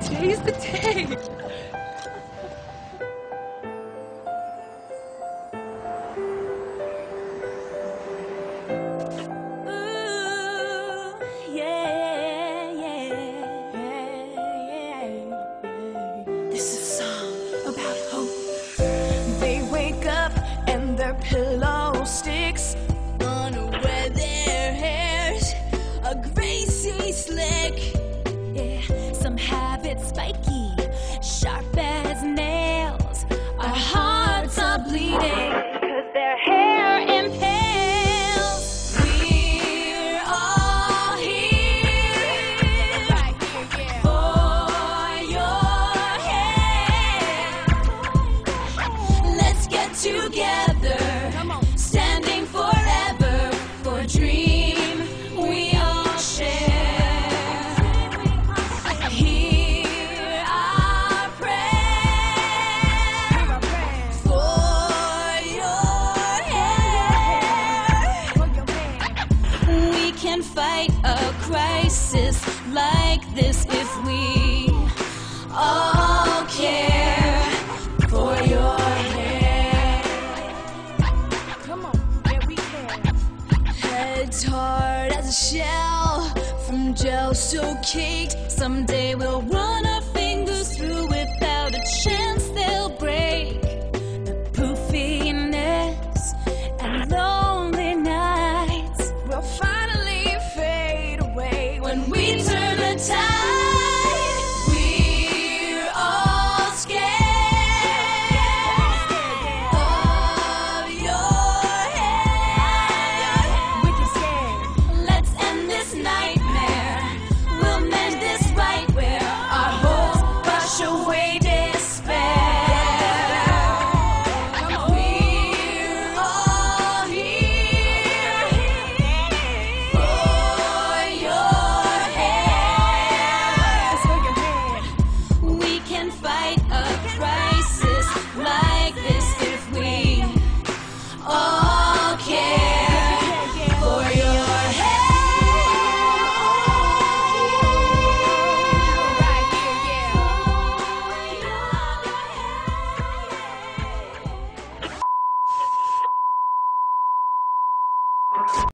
Today's the day. Their pillow sticks, unaware their hair's a greasy slick. Yeah, some have it spiky, sharp as nails. Our hearts are bleeding, 'cause their hair impales. We're all here for your hair. Let's get together. Fight a crisis like this if we all care for your hair. Come on, yeah, we can. Heads hard as a shell from gel so caked. Someday we'll run up